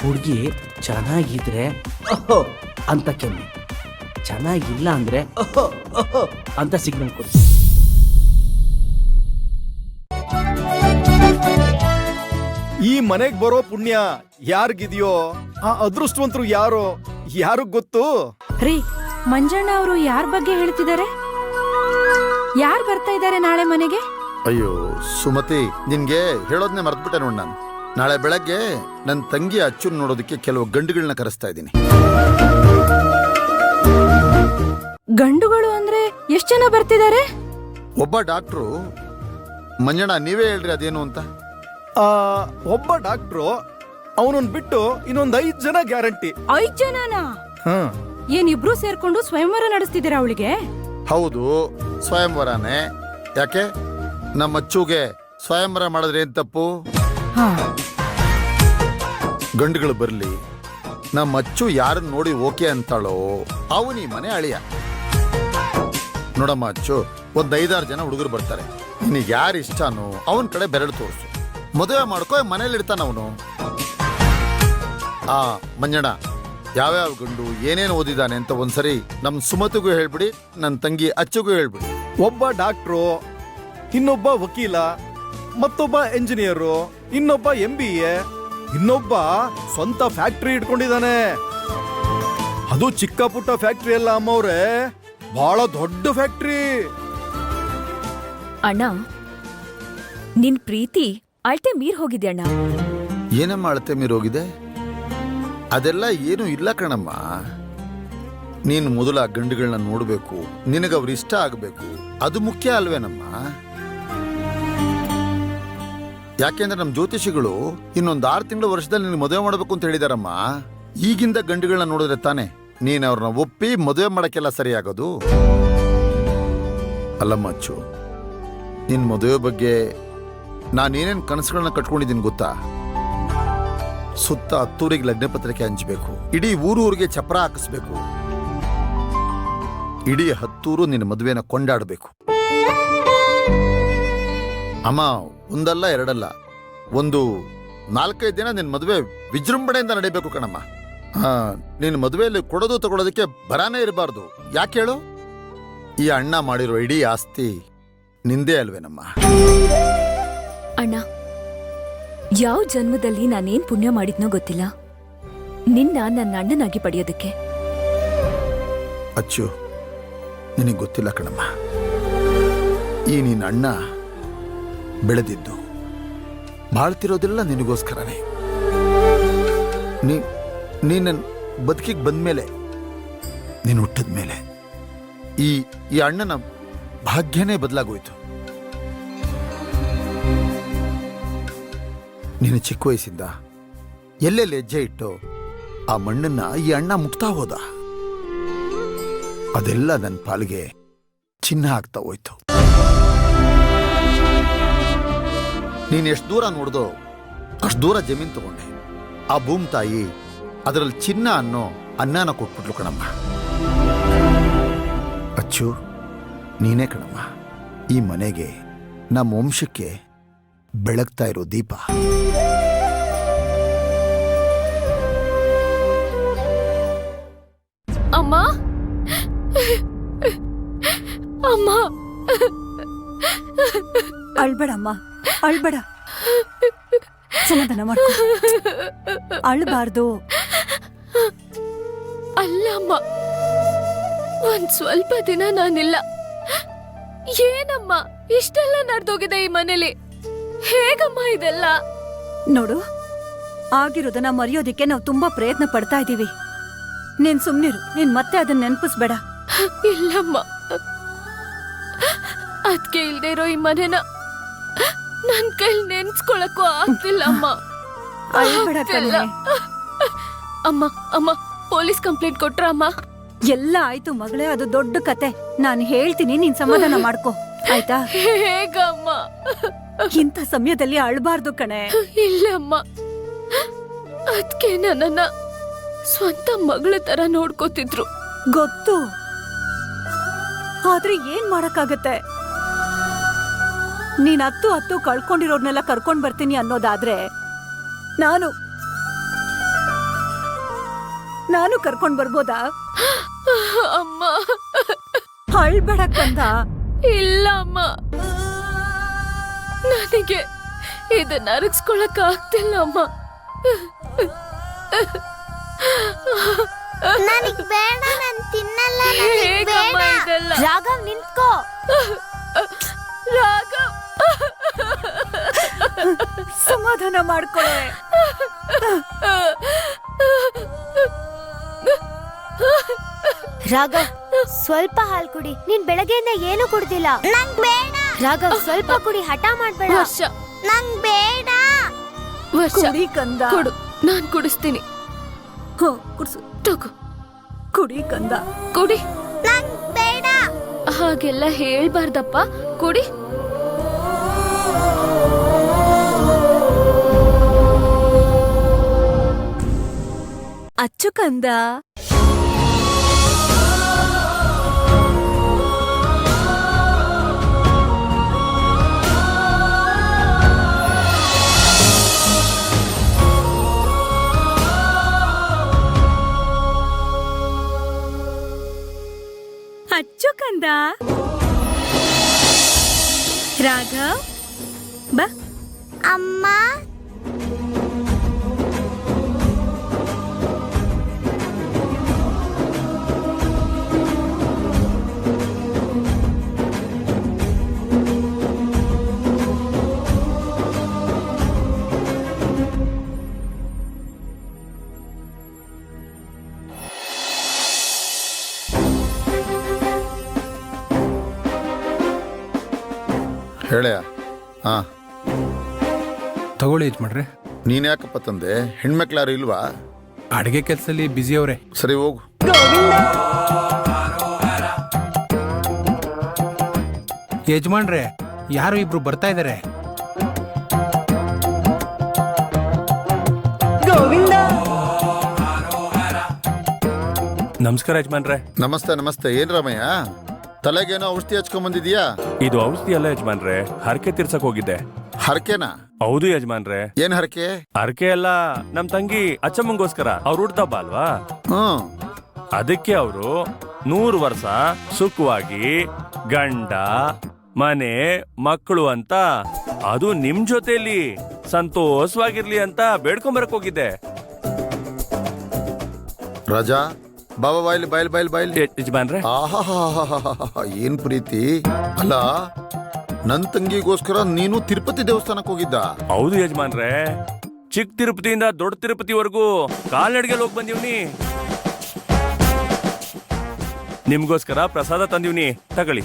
ಹುಡುಗಿ ಚೆನ್ನಾಗಿದ್ರೆ ಓಹೋ ಅಂತ ಕೆಮ್ಮಿ, ಚೆನ್ನಾಗಿಲ್ಲ ಅಂದ್ರೆ ಓಹೋ ಓಹೋ ಅಂತ ಸಿಗ್ನಲ್ ಕೊಡಿ. ಈ ಮನೆಗ್ ಬರೋ ಪುಣ್ಯ ಯಾರಿಗಿದೆಯೋ ಆ ಅದೃಷ್ಟವಂತರು ಯಾರೋ ಯಾರಿಗ್ ಗೊತ್ತು. ರೀ, ಮಂಜಣ್ಣ ಅವರು ಯಾರ ಬಗ್ಗೆ ಹೇಳ್ತಿದ್ದಾರೆ? ಯಾರು ಬರ್ತಾ ಇದ್ದಾರೆ ನಾಳೆ ಮನೆಗೆ? ಅಯ್ಯೋ ಸುಮತಿ, ನಿನ್ಗೆ ಹೇಳೋದ್ನೇ ಮರ್ತ್ಬಿಟ್ಟೆ ನೋಡ್ ನಾನು. ನಾಳೆ ಬೆಳಗ್ಗೆ ನನ್ನ ತಂಗಿ ಅಚ್ಚುನ್ ನೋಡೋದಕ್ಕೆ ಕೆಲವು ಗಂಡುಗಳನ್ನ ಕರೆಸ್ತಾ ಇದ್ದೀನಿ. ಗಂಡುಗಳು ಅಂದ್ರೆ ಎಷ್ಟ್ ಜನ ಬರ್ತಿದ್ದಾರೆ? ಒಬ್ಬ ಡಾಕ್ಟ್ರು, ಮಂಜಣ್ಣ ನೀವೇ ಹೇಳ್ರಿ ಅದೇನು ಅಂತ. ಒಬ್ಬ ಡಾಕ್ಟ್ರು, ಅವನನ್ನ ಬಿಟ್ಟು ಇನ್ನೊಂದ್ 5 ಜನ ಗ್ಯಾರಂಟಿ. 5 ಜನನಾ? ಏನ್ ಇಬ್ರು ಸೇರ್ಕೊಂಡು ಸ್ವಯಂವರ ನಡೆಸ್ತಿದ್ದೀರಾ ಅವಳಿಗೆ? ಹೌದು, ಸ್ವಯಂವರನೇ. ಯಾಕೆ ನಮ್ಮ ಅಚ್ಚುಗೆ ಸ್ವಯಂವರ ಮಾಡಿದ್ರೆ ಏನ್ ತಪ್ಪು? ಗಂಡುಗಳು ಬರ್ಲಿ, ನಮ್ಮ ಅಚ್ಚು ಯಾರನ್ನ ನೋಡಿ ಓಕೆ ಅಂತಾಳೋ ಅವನಿ ಮನೆ ಅಳಿಯ. ನೋಡಮ್ಮ ಅಚ್ಚು, ಒಂದ್ 5-6 ಜನ ಹುಡುಗರು ಬರ್ತಾರೆ. ನಿನಗೆ ಯಾರು ಇಷ್ಟನೋ ಅವನ ಕಡೆ ಬೆರಳು ತೋರಿಸು. ಮದುವೆ ಮಾಡ್ಕೋ, ಮನೇಲಿ ಇರ್ತಾನ ಅವನು. ಮಂಜಣ್ಣ, ಯಾವ್ಯಾವ ಗಂಡು ಏನೇನು ಓದಿದಾನೆ ಅಂತ ಒಂದ್ಸರಿ ನಮ್ ಸುಮತಿಗೂ ಹೇಳ್ಬಿಡಿ, ನನ್ನ ತಂಗಿ ಅಚ್ಚುಗೂ ಹೇಳ್ಬಿಡಿ. ಒಬ್ಬ ಡಾಕ್ಟ್ರು, ಇನ್ನೊಬ್ಬ ವಕೀಲ, ಮತ್ತೊಬ್ಬ ಎಂಜಿನಿಯರು, ಇನ್ನೊಬ್ಬ MBA, ಇನ್ನೊಬ್ಬ ಸ್ವಂತ ಫ್ಯಾಕ್ಟ್ರಿ ಇಟ್ಕೊಂಡಿದ್ದಾನೆ. ಅದು ಚಿಕ್ಕ ಪುಟ್ಟ ಫ್ಯಾಕ್ಟ್ರಿ ಅಲ್ಲ ಅಮ್ಮವ್ರೆ, ಬಹಳ ದೊಡ್ಡ ಫ್ಯಾಕ್ಟ್ರಿ. ಅಣ್ಣ, ನಿನ್ ಪ್ರೀತಿ ಅಳತೆ ಮೀರ್ ಹೋಗಿದೆ ಅಣ್ಣ. ಏನಮ್ಮ ಅಳತೆ ಮೀರೋಗಿದೆ? ಅದೆಲ್ಲ ಏನು ಇಲ್ಲ ಕಣಮ್ಮ. ನೀನು ಮೊದಲ ಗಂಡುಗಳನ್ನ ನೋಡ್ಬೇಕು, ನಿನಗವ್ರು ಇಷ್ಟ ಆಗ್ಬೇಕು, ಅದು ಮುಖ್ಯ ಅಲ್ವೇನಮ್ಮ? ಯಾಕೆಂದ್ರೆ ನಮ್ಮ ಜ್ಯೋತಿಷಿಗಳು ಇನ್ನೊಂದು 6 ತಿಂಗಳ ವರ್ಷದಲ್ಲಿ ನಿನ್ ಮದುವೆ ಮಾಡ್ಬೇಕು ಅಂತ ಹೇಳಿದಾರಮ್ಮ. ಈಗಿಂದ ಗಂಡುಗಳನ್ನ ನೋಡಿದ್ರೆ ತಾನೆ ನೀನ್ ಅವ್ರನ್ನ ಒಪ್ಪಿ ಮದುವೆ ಮಾಡಕ್ಕೆಲ್ಲ ಸರಿಯಾಗೋದು. ಅಲ್ಲಮ್ಮ ಅಚ್ಚು, ನಿನ್ ಮದುವೆ ಬಗ್ಗೆ ನಾನೇನೇನ್ ಕನಸುಗಳನ್ನ ಕಟ್ಕೊಂಡಿದ್ದೀನಿ ಗೊತ್ತಾ? ಸುತ್ತ 10 ಲಗ್ನ ಪತ್ರಿಕೆ ಹಂಚಬೇಕು, ಇಡೀ ಊರಿಗೆ ಚಪ್ರ ಹಾಕಿಸ್ಬೇಕು, ಇಡೀ 10 ನಿನ್ನ ಮದುವೆನ ಕೊಂಡಾಡಬೇಕು. ಅಮ್ಮ, ಒಂದಲ್ಲ ಎರಡಲ್ಲ, ಒಂದು 4-5 ದಿನ ನಿನ್ನ ಮದುವೆ ವಿಜೃಂಭಣೆಯಿಂದ ನಡೀಬೇಕು ಕಣಮ್ಮ. ನಿನ್ನ ಮದುವೆಯಲ್ಲಿ ಕೊಡೋದು ತಗೊಳೋದಕ್ಕೆ ಬರಾನೇ ಇರಬಾರ್ದು. ಯಾಕೆ ಹೇಳು? ಈ ಅಣ್ಣ ಮಾಡಿರೋ ಇಡೀ ಆಸ್ತಿ ನಿಂದೇ ಅಲ್ವೇನಮ್ಮ? ಅಣ್ಣ, ಯಾವ ಜನ್ಮದಲ್ಲಿ ನಾನೇನ್ ಪುಣ್ಯ ಮಾಡಿದ್ನೋ ಗೊತ್ತಿಲ್ಲ, ನಿನ್ನ ನನ್ನ ಅಣ್ಣನಾಗಿ ಪಡೆಯೋದಕ್ಕೆ. ಅಚ್ಚು, ನಿನಗೆ ಗೊತ್ತಿಲ್ಲ ಕಣಮ್ಮ, ಈ ನಿನ್ನ ಅಣ್ಣ ಬೆಳೆದಿದ್ದು ಬಾಳ್ತಿರೋದೆಲ್ಲ ನಿನಗೋಸ್ಕರನೇ. ನೀನು ಬದುಕಿಗೆ ಬಂದ್ಮೇಲೆ, ನೀನು ಹುಟ್ಟಿದ್ಮೇಲೆ ಈ ಅಣ್ಣನ ಭಾಗ್ಯನೇ ಬದಲಾಗೋಯ್ತು. ನೀನು ಚಿಕ್ಕ ವಯಸ್ಸಿಂದ ಎಲ್ಲೆಲ್ಲಿ ಹೆಜ್ಜೆ ಇಟ್ಟು ಆ ಮಣ್ಣನ್ನ ಈ ಅಣ್ಣ ಮುಟ್ತಾ ಹೋದ. ಅದೆಲ್ಲ ನನ್ನ ಪಾಲಿಗೆ ಚಿನ್ನ ಆಗ್ತಾ ಹೋಯ್ತು. ನೀನು ಎಷ್ಟು ದೂರ ನೋಡ್ದೋ ಅಷ್ಟು ದೂರ ಜಮೀನು ತಗೊಂಡೆ. ಆ ಭೂಮಿ ತಾಯಿ ಅದರಲ್ಲಿ ಚಿನ್ನ ಅನ್ನೋ ಅನ್ನನ ಕೊಟ್ಬಿಟ್ಲು ಕಣಮ್ಮ. ಅಚ್ಚು, ನೀನೇ ಕಣಮ್ಮ ಈ ಮನೆಗೆ, ನಮ್ಮ ವಂಶಕ್ಕೆ ಬೆಳಗ್ತಾ ಇರೋ ದೀಪ. ಅಮ್ಮ, ಅಮ್ಮ, ಅಳ್ಬೇಡಮ್ಮ, ಅಳ್ಬೇಡ, ಸಮಾಧಾನ ಮಾಡ್ಕೊ, ಅಳ್ಬಾರ್ದು. ಅಲ್ಲಮ್ಮ, ಒಂದ್ ಸ್ವಲ್ಪ ದಿನ ನಾನಿಲ್ಲ. ಏನಮ್ಮ ಇಷ್ಟೆಲ್ಲ ನಡೆದೋಗಿದೆ ಈ ಮನೇಲಿ? ಹೇಗಮ್ಮ ಇದೆಲ್ಲ? ನೋಡು, ಆಗಿರೋದನ್ನ ಮರೆಯೋದಿಕ್ಕೆ ನಾವು ತುಂಬಾ ಪ್ರಯತ್ನ ಪಡ್ತಾ ಇದೀವಿ. ನೀನ್ ಸುಮ್ನಿರು, ನೀನ್ ಮತ್ತೆ ಅದನ್ನ ನೆನ್ಪಿಸ್ಬೇಡ. ಇಲ್ಲಮ್ಮ, ಅದ್ಕೆ ಇಲ್ದೇ ಇರೋ ಈ ಮನೆನ ನನ್ ಕೈಲಿ ನೆನ್ಸ್ಕೊಳಕ್ಕೂ ಆಗ್ತಿಲ್ಲ ಅಮ್ಮ. ಅಳ್ಬೇಡ ಕಣೆ. ಅಮ್ಮ, ಅಮ್ಮ, ಪೊಲೀಸ್ ಕಂಪ್ಲೇಂಟ್ ಕೊಟ್ರ ಅಮ್ಮ? ಎಲ್ಲ ಆಯ್ತು ಮಗಳೇ, ಅದು ದೊಡ್ಡ ಕತೆ. ನಾನು ಹೇಳ್ತೀನಿ, ನೀನ್ ಸಮಾಧಾನ ಮಾಡ್ಕೊ, ಆಯ್ತಾ? ಹೇಗಮ್ಮ? ಇಂಥ ಸಮಯದಲ್ಲಿ ಅಳ್ಬಾರ್ದು ಕಣೆ. ಇಲ್ಲಮ್ಮ, ಅದ್ಕೆ ನನ್ನನ್ನ ಸ್ವಂತ ಮಗಳ ತರ ನೋಡ್ಕೋತಿದ್ರು. ಗೊತ್ತು, ಆದ್ರೆ ಏನ್ ಮಾಡಕ್ಕಾಗತ್ತೆ? ನೀನ್ ಹತ್ತು ಕಳ್ಕೊಂಡಿರೋರ್ನೆಲ್ಲ ಕರ್ಕೊಂಡ್ ಬರ್ತೀನಿ ಅನ್ನೋದಾದ್ರೆ ನಾನು ನಾನು ಕರ್ಕೊಂಡ್ ಬರ್ಬೋದಾ? ಅಮ್ಮ ಅಳ್ಬೇಡ ಕಂದ. ಇಲ್ಲ ಅಮ್ಮ, ನನಗೆ ಇದನ್ನ ಅರಗಿಸ್ಕೊಳಕ್ ಆಗ್ತಿಲ್ಲ ಅಮ್ಮ. ನನಗ್ ಬೇಡ, ನಾನ್ ತಿನ್ನಲ್ಲ, ನನಗ್ ಹೇಗಮ್ಮ ಬೇಡ. ಇದೆಲ್ಲ? ರಾಘವ್ ನಿಂತ್ಕೋ. ರಾಘವ್, ಸಮಾಧಾನ ಮಾಡ್ಕೊಳ್ಳೆ. ರಾಘವ್ ಸ್ವಲ್ಪ ಹಾಲ್ ಕುಡಿ. ನೀನ್ ಬೆಳಗ್ಗೆಯಿಂದ ಏನು ಕುಡ್ದಿಲ್ಲ. ನಂಗ್ ಬೇಡ. ರಾಘವ್ ಸ್ವಲ್ಪ ಕುಡಿ, ಹಠ ಮಾಡ್ಬೇಡ. ವರ್ಷ ನಂಗ್ ಬೇಡ. ವರ್ಷ ಕುಡಿ ಕಂದ. ಕೊಡು, ನಾನ್ ಕುಡಿಸ್ತೀನಿ. ಕುಡ್ಸು. ತಗೋ, ಕುಡಿ ಕಂದ. ಕುಡಿ. ನಂಗ್ ಬೇಡ. ಹಾಗೆಲ್ಲ ಹೇಳ್ಬಾರ್ದಪ್ಪ, ಕುಡಿ. ಅಚ್ಚು ಕಂದ. ಅಚ್ಚು ಕಂದ. ರಾಘವ್ ಬಾ. ಅಮ್ಮ, ಹೇಳ್ಯಾ? ಹಾ, ತಗೊಳ್ಳಿ ಯಜಮಾನ್ರೆ. ನೀನ್ ಯಾಕಪ್ಪ ತಂದೆ? ಹೆಣ್ಮಕ್ಳಾರು ಇಲ್ವಾ? ಅಡಿಗೆ ಕೆಲಸದಲ್ಲಿ ಬ್ಯುಸಿ ಅವ್ರೆ. ಸರಿ ಹೋಗು. ಯಜಮಾನ್ರೆ, ಯಾರು ಇಬ್ರು ಬರ್ತಾ ಇದಾರೆ. ನಮಸ್ಕಾರ ಯಜಮಾನ್ರೆ. ನಮಸ್ತೆ ನಮಸ್ತೆ. ಏನ್ ರಾಮಯ್ಯ, ತಲೆಗೇನೋ ಔಷಧಿ ಹಚ್ಕೊಂಡ್ ಬಂದಿದ್ಯಾ? ಇದು ಔಷಧಿ ಅಲ್ಲ ಯಜಮಾನ್ರೆ, ಹರಕೆ ತೀರ್ಸಕ್ ಹೋಗಿದ್ದೆ. ಹರಕೆನಾ? ಹೌದು ಯಜಮಾನ್ರೆ. ಏನ್ ಹರಕೆ? ಹರಕೆ ಎಲ್ಲ ನಮ್ ತಂಗಿ ಅಚ್ಚಮ್ಮಂಗೋಸ್ಕರ. ಅವ್ರು ಹುಡ್ದಬ್ಬ ಅಲ್ವಾ, ಹ್ಮ್. ಅದಕ್ಕೆ ಅವರು 100 ವರ್ಷ ಸುಖವಾಗಿ ಗಂಡ ಮನೆ ಮಕ್ಕಳು ಅಂತ, ಅದು ನಿಮ್ ಜೊತೆಲಿ ಸಂತೋಷವಾಗಿರ್ಲಿ ಅಂತ ಬೇಡ್ಕೊಂಬರಕ್ ಹೋಗಿದ್ದೆ. ರಾಜಾ, ಬಾಬಾ ಬಾಯ್ಲಿ ಬಾಯ್ಲಿ ಬಾಯ್ಲಿ ಬಾಯ್ಲಿ. ಯಜಮಾನ್ರೆ, ಆಹಾ, ಏನ್ ಪ್ರೀತಿ ಅಲ್ಲ. ನನ್ ತಂಗಿಗೋಸ್ಕರ ನೀನು ತಿರುಪತಿ ದೇವಸ್ಥಾನಕ್ಕೆ ಹೋಗಿದ್ದ? ಹೌದು ಯಜಮಾನ್ರೆ. ಚಿಕ್ಕ ತಿರುಪತಿಯಿಂದ ದೊಡ್ಡ ತಿರುಪತಿವರೆಗೂ ಕಾಲ್ನಡಿಗೆಲ್ ಹೋಗಿ ಬಂದಿವ್ನಿ. ನಿಮ್ಗೋಸ್ಕರ ಪ್ರಸಾದ ತಂದಿವ್ನಿ, ತಗೊಳ್ಳಿ.